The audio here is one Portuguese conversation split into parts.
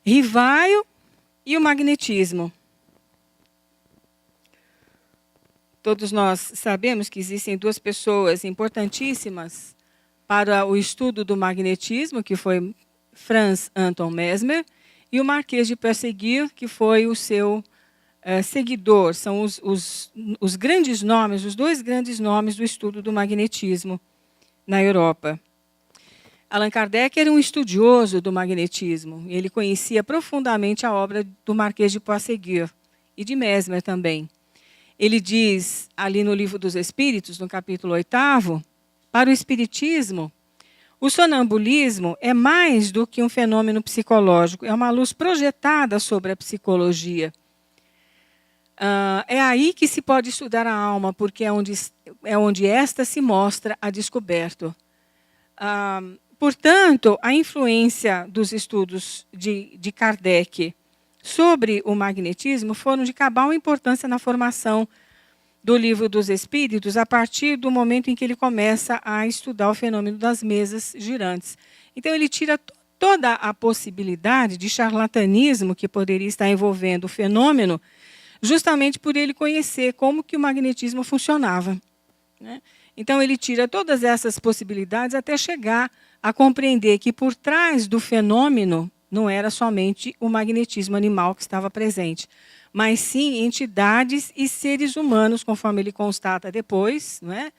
Rivaio e o magnetismo. Todos nós sabemos que existem duas pessoas importantíssimas para o estudo do magnetismo, que foi Franz Anton Mesmer, e o Marquês de Puységur, que foi o seu seguidor. São os grandes nomes, os dois grandes nomes do estudo do magnetismo na Europa. Allan Kardec era um estudioso do magnetismo. Ele conhecia profundamente a obra do Marquês de Puységur e de Mesmer também. Ele diz, ali no Livro dos Espíritos, no capítulo 8º, para o Espiritismo, o sonambulismo é mais do que um fenômeno psicológico, é uma luz projetada sobre a psicologia. É aí que se pode estudar a alma, porque é onde esta se mostra a descoberto. Portanto, a influência dos estudos de Kardec sobre o magnetismo foram de cabal importância na formação do Livro dos Espíritos, a partir do momento em que ele começa a estudar o fenômeno das mesas girantes. Então, ele tira toda a possibilidade de charlatanismo que poderia estar envolvendo o fenômeno, justamente por ele conhecer como que o magnetismo funcionava, né? Então, ele tira todas essas possibilidades até chegar a compreender que por trás do fenômeno não era somente o magnetismo animal que estava presente, mas sim entidades e seres humanos, conforme ele constata depois, né,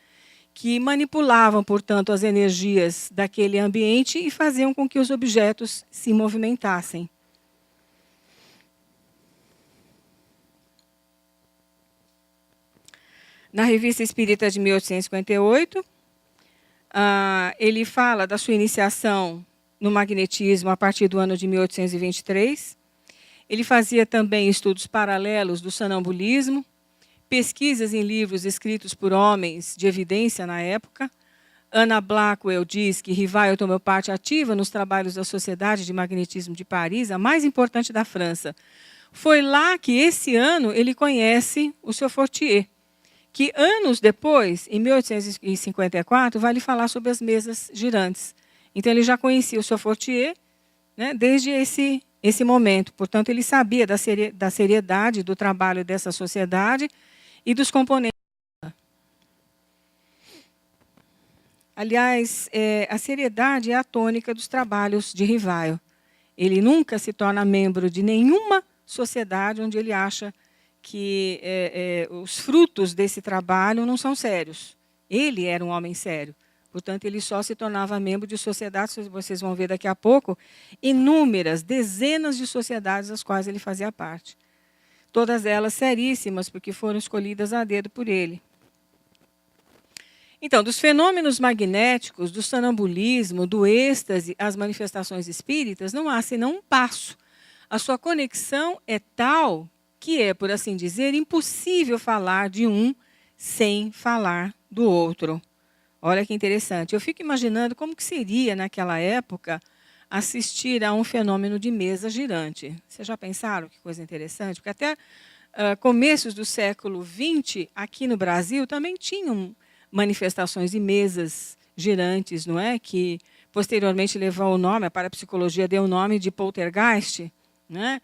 que manipulavam, portanto, as energias daquele ambiente e faziam com que os objetos se movimentassem. Na Revista Espírita de 1858, ele fala da sua iniciação no magnetismo a partir do ano de 1823. Ele fazia também estudos paralelos do sonambulismo, pesquisas em livros escritos por homens de evidência na época. Anna Blackwell diz que Rivaio tomou parte ativa nos trabalhos da Sociedade de Magnetismo de Paris, a mais importante da França. Foi lá que, esse ano, ele conhece o seu Fortier, que anos depois, em 1854, vai lhe falar sobre as mesas girantes. Então, ele já conhecia o seu Fortier, né, desde esse momento. Portanto, ele sabia da seriedade do trabalho dessa sociedade e dos componentes. Aliás, a seriedade é a tônica dos trabalhos de Rivaio. Ele nunca se torna membro de nenhuma sociedade onde ele acha que os frutos desse trabalho não são sérios. Ele era um homem sério. Portanto, ele só se tornava membro de sociedades, vocês vão ver daqui a pouco, inúmeras, dezenas de sociedades das quais ele fazia parte. Todas elas seríssimas, porque foram escolhidas a dedo por ele. Então, dos fenômenos magnéticos, do sonambulismo, do êxtase, as manifestações espíritas, não há senão um passo. A sua conexão é tal que é, por assim dizer, impossível falar de um sem falar do outro. Olha que interessante. Eu fico imaginando como que seria, naquela época, assistir a um fenômeno de mesa girante. Vocês já pensaram que coisa interessante? Porque até começos do século XX, aqui no Brasil, também tinham manifestações de mesas girantes, não é? Que posteriormente levou o nome, a parapsicologia deu o nome de poltergeist, né?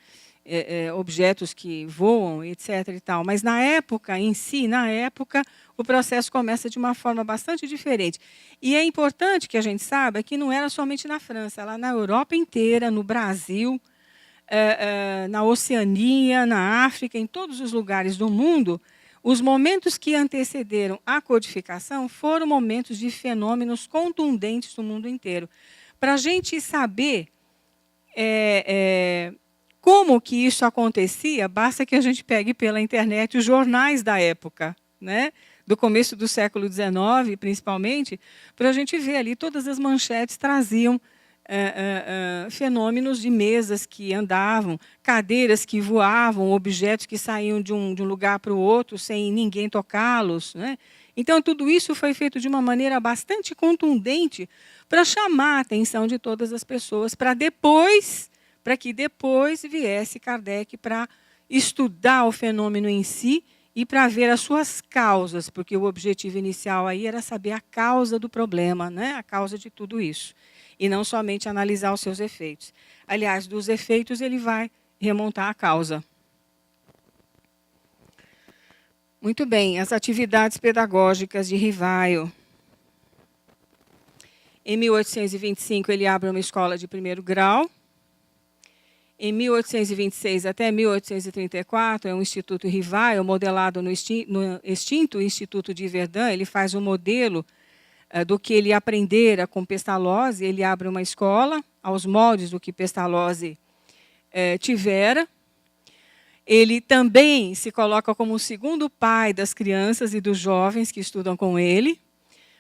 Objetos que voam, etc. e tal. Mas na época em si, o processo começa de uma forma bastante diferente. E é importante que a gente saiba que não era somente na França, lá na Europa inteira, no Brasil, na Oceania, na África, em todos os lugares do mundo, os momentos que antecederam a codificação foram momentos de fenômenos contundentes do mundo inteiro. Para a gente saber como que isso acontecia, basta que a gente pegue pela internet os jornais da época, né? Do começo do século XIX, principalmente, para a gente ver ali, todas as manchetes traziam fenômenos de mesas que andavam, cadeiras que voavam, objetos que saíam de um lugar para o outro sem ninguém tocá-los, né? Então, tudo isso foi feito de uma maneira bastante contundente para chamar a atenção de todas as pessoas, para que depois viesse Kardec para estudar o fenômeno em si e para ver as suas causas, porque o objetivo inicial aí era saber a causa do problema, né? A causa de tudo isso. e não somente analisar os seus efeitos. Aliás, dos efeitos ele vai remontar a causa. Muito bem, as atividades pedagógicas de Rivaio. Em 1825, ele abre uma escola de primeiro grau. Em 1826 até 1834, é um Instituto Rivaio, modelado no extinto Instituto de Verdun. Ele faz um modelo do que ele aprendera com Pestalozzi. Ele abre uma escola aos moldes do que Pestalozzi tivera. Ele também se coloca como o segundo pai das crianças e dos jovens que estudam com ele,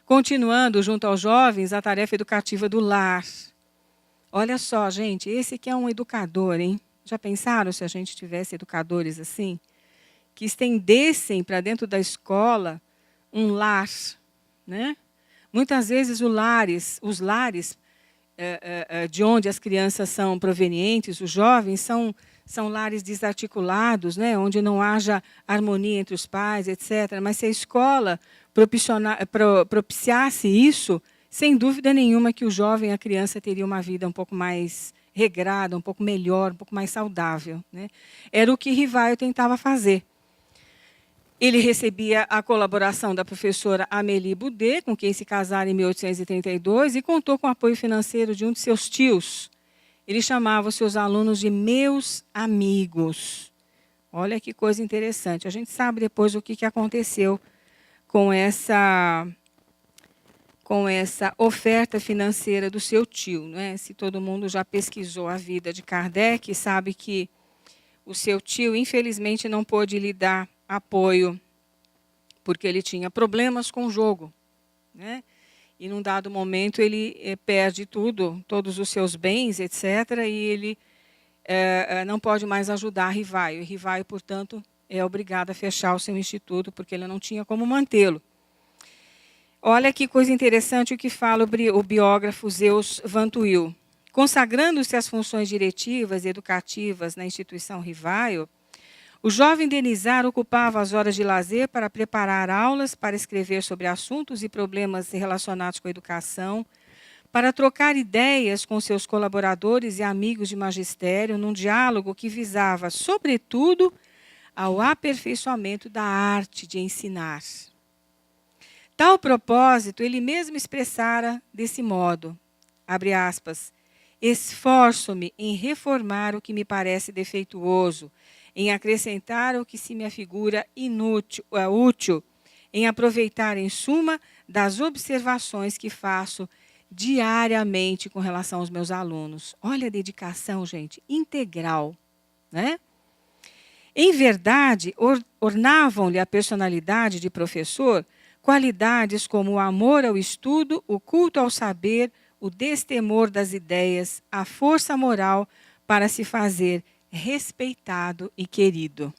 continuando junto aos jovens a tarefa educativa do lar. Olha só, gente, esse que é um educador, hein? Já pensaram se a gente tivesse educadores assim? Que estendessem para dentro da escola um lar, né? Muitas vezes os lares de onde as crianças são provenientes, os jovens, são lares desarticulados, né? Onde não haja harmonia entre os pais, etc. Mas se a escola propiciasse isso, sem dúvida nenhuma que o jovem, a criança, teria uma vida um pouco mais regrada, um pouco melhor, um pouco mais saudável, né? Era o que Rivaio tentava fazer. Ele recebia a colaboração da professora Amélie Boudet, com quem se casara em 1832, e contou com o apoio financeiro de um de seus tios. Ele chamava os seus alunos de meus amigos. Olha que coisa interessante. A gente sabe depois o que aconteceu com essa oferta financeira do seu tio, né? Se todo mundo já pesquisou a vida de Kardec, sabe que o seu tio, infelizmente, não pôde lhe dar apoio, porque ele tinha problemas com o jogo, né? E num dado momento ele perde tudo, todos os seus bens, etc., e ele não pode mais ajudar Rivaio. E Rivaio, portanto, é obrigado a fechar o seu instituto, porque ele não tinha como mantê-lo. Olha que coisa interessante o que fala o biógrafo Zeus Van Tuyl. Consagrando-se às funções diretivas e educativas na instituição Rivaio, o jovem Denizar ocupava as horas de lazer para preparar aulas, para escrever sobre assuntos e problemas relacionados com a educação, para trocar ideias com seus colaboradores e amigos de magistério, num diálogo que visava, sobretudo, ao aperfeiçoamento da arte de ensinar. Tal propósito, ele mesmo expressara desse modo, abre aspas, esforço-me em reformar o que me parece defeituoso, em acrescentar o que se me afigura útil, em aproveitar, em suma, das observações que faço diariamente com relação aos meus alunos. Olha a dedicação, gente, integral, né? Em verdade, ornavam-lhe a personalidade de professor qualidades como o amor ao estudo, o culto ao saber, o destemor das ideias, a força moral para se fazer respeitado e querido.